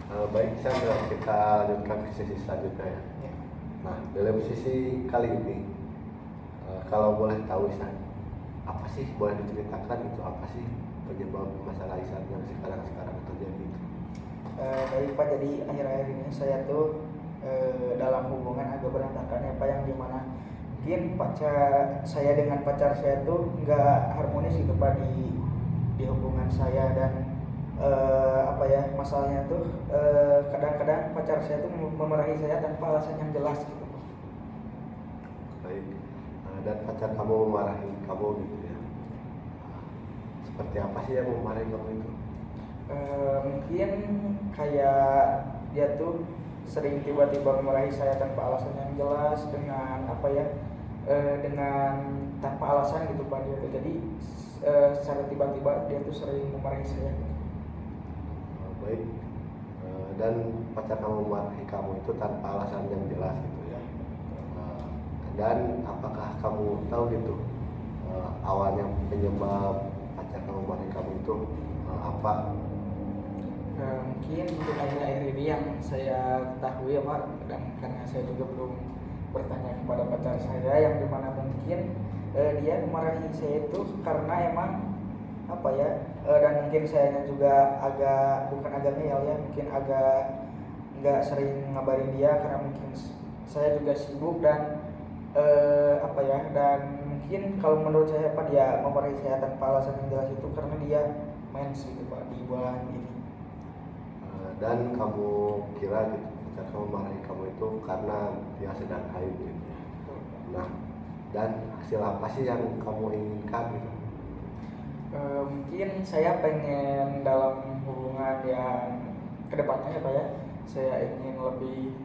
Baik, Sandra, kita lanjutkan ke sesi selanjutnya ya. Ya. Nah, dalam sesi kali ini, kalau boleh tahu Isan, apa sih boleh diceritakan itu apa sih penyebab masalah Isan yang sekarang terjadi itu? Baik Pak, jadi akhir-akhir ini saya tuh dalam hubungan agak berantakan ya Pak, yang dimana mungkin saya dengan pacar saya tuh nggak harmonis gitu Pak di hubungan saya. Dan masalahnya tuh kadang-kadang pacar saya tuh memarahi saya tanpa alasan yang jelas gitu Pak. Baik, dan pacar kamu memarahi kamu gitu ya. Seperti apa sih yang memarahi kamu itu? Mungkin kayak dia tuh sering tiba-tiba memarahi saya tanpa alasan yang jelas, dengan dengan tanpa alasan gitu Pak. Dia tuh jadi secara tiba-tiba dia tuh sering memarahi saya gitu. Baik, dan pacar kamu memarahi kamu itu tanpa alasan yang jelas gitu ya. Dan apakah kamu tahu gitu awalnya penyebab pacar kamu memarahi kamu itu apa? Mungkin untuk akhir-akhir ini yang saya ketahui ya Pak, dan karena saya juga belum bertanya kepada pacar saya, yang dimana mungkin dia memarahi saya itu karena emang dan mungkin sayanya juga bukan agak ngeyel ya, mungkin agak nggak sering ngabarin dia karena mungkin saya juga sibuk. Dan dan mungkin kalau menurut saya Pak, dia memarahi saya tanpa alasan yang jelas itu karena dia mens gitu Pak di bulan ini. Dan kamu kira gitu pacar kamu memarahi kamu itu karena dia sedang haid gitu. Nah, dan hasil apa sih yang kamu inginkan gitu? Mungkin saya pengen dalam hubungan yang kedepannya ya Pak ya, saya ingin lebih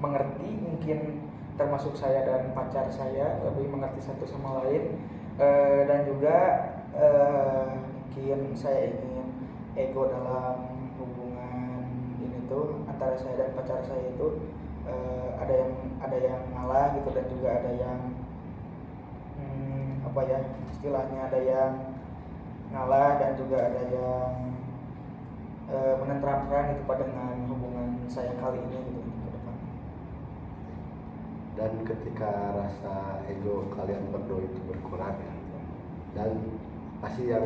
mengerti, mungkin termasuk saya dan pacar saya lebih mengerti satu sama lain. Dan juga mungkin saya ingin ego dalam hubungan ini tuh antara saya dan pacar saya itu ada yang ngalah gitu, dan juga ada yang istilahnya ada yang ngalah, dan juga ada yang menenteramkan gitu Pak dengan hubungan saya kali ini gitu ke depan. Dan ketika rasa ego kalian berdua itu berkurang ya, dan pasti yang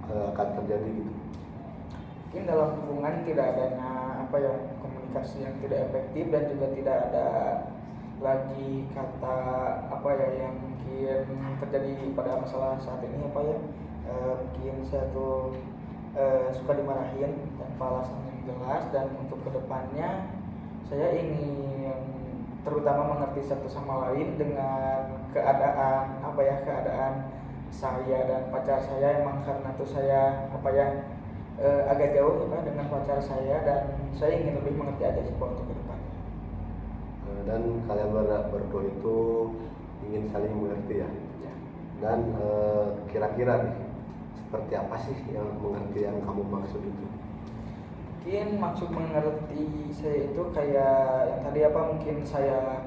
akan terjadi gitu. Mungkin dalam hubungan tidak adanya komunikasi yang tidak efektif, dan juga tidak ada lagi kata yang mungkin terjadi pada masalah saat ini mungkin saya tuh suka dimarahin tanpa alasan yang jelas. Dan untuk kedepannya saya ingin terutama mengerti satu sama lain dengan keadaan keadaan saya dan pacar saya. Emang karena tuh saya agak jauh ya Pak dengan pacar saya, dan saya ingin lebih mengerti aja sih Pak untuk kedepannya. Dan kalian berdua itu ingin saling mengerti ya. Dan kira-kira nih seperti apa sih yang mengerti yang kamu maksud itu? Mungkin maksud mengerti saya itu kayak yang tadi mungkin saya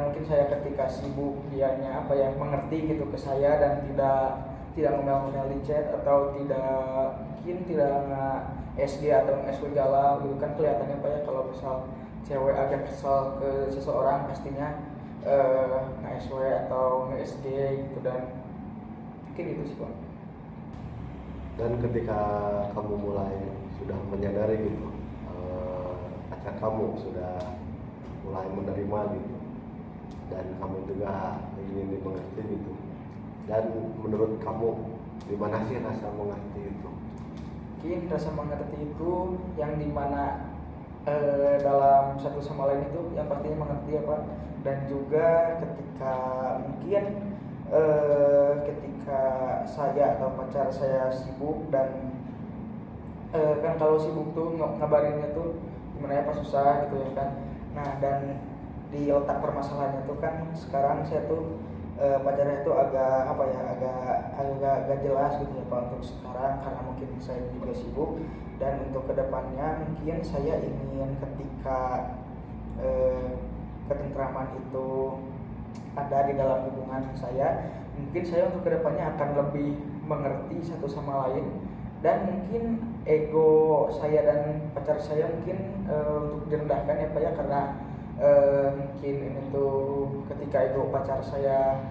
mungkin saya ketika sibuk dianya mengerti gitu ke saya, dan tidak ngomel-ngomel di chat, atau mungkin tidak SG atau SW galau gitu kan. Kelihatannya kalau misal cewek agak kesal ke seseorang pastinya nge-SW atau nge-SG gitu, dan mungkin itu sih Pak. Dan ketika kamu mulai sudah menyadari gitu pacar kamu sudah mulai menerima gitu, dan kamu juga ingin dimengerti gitu, dan menurut kamu gimana sih rasa mengerti itu? Mungkin rasa mengerti itu yang dimana dalam satu sama lain itu yang pastinya mengerti ya Pak. Dan juga ketika mungkin ketika saya atau pacar saya sibuk, dan kan kalau sibuk tuh ngabarinnya tuh gimana ya Pak, susah gitu ya kan. Nah, dan di letak permasalahannya tuh kan sekarang saya tuh pacarnya itu agak jelas gitu ya Pak untuk sekarang, karena mungkin saya juga sibuk. Dan untuk kedepannya mungkin saya ingin ketika ketentraman itu ada di dalam hubungan saya, mungkin saya untuk kedepannya akan lebih mengerti satu sama lain, dan mungkin ego saya dan pacar saya mungkin untuk direndahkan ya Pak ya, karena mungkin ini tuh ketika ego pacar saya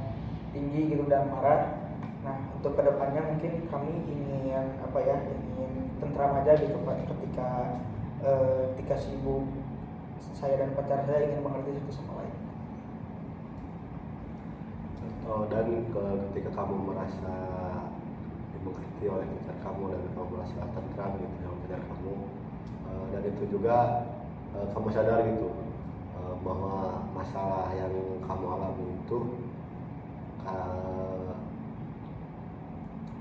tinggi gitu dan marah. Nah untuk kedepannya mungkin kami ingin apa ya, ingin tentram aja gitu Pak, ketika sibuk saya dan pacar saya ingin mengerti satu sama lain. Dan ketika kamu merasa dimengerti oleh pacar kamu dan kamu merasa tentram gitu dengan pacar kamu, dan itu juga kamu sadar gitu bahwa masalah yang kamu alami itu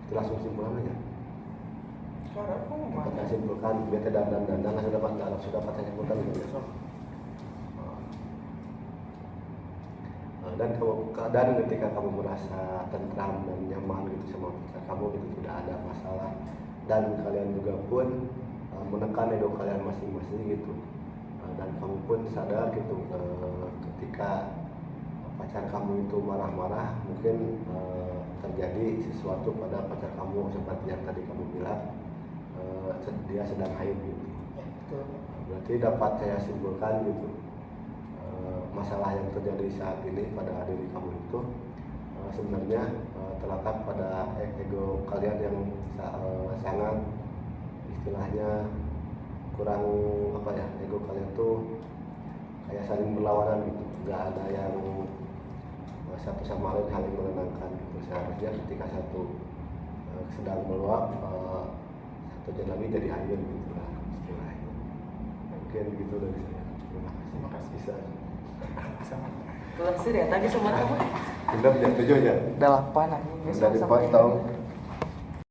itu langsung simpulkan aja. Dapat saya simpulkan, bete dan sudah dapat saya simpulkan gitu. Dan ketika kamu merasa tentram dan nyaman gitu sama pacar kamu gitu, tidak ada masalah, dan kalian juga pun menekan ego kalian masing-masing gitu, dan kamu pun sadar gitu ketika pacar kamu itu marah-marah, mungkin terjadi sesuatu pada pacar kamu seperti yang tadi kamu bilang, dia sedang haid gitu. Berarti dapat saya simpulkan gitu, masalah yang terjadi saat ini pada diri kamu itu sebenarnya terletak pada ego kalian yang sangat istilahnya kurang apa ya, ego kalian tuh kayak saling berlawanan gitu, nggak ada yang satu sama lain saling menenangkan gitu. Seharusnya ketika satu sedang meluap, satu lagi jadi air gitu lah istilahnya. Mungkin gitu dari saya. Terima kasih. Bisa. Tuh sih ya tadi semua apa? Sudah jam 7 aja. 8 aja. Sudah dipotong.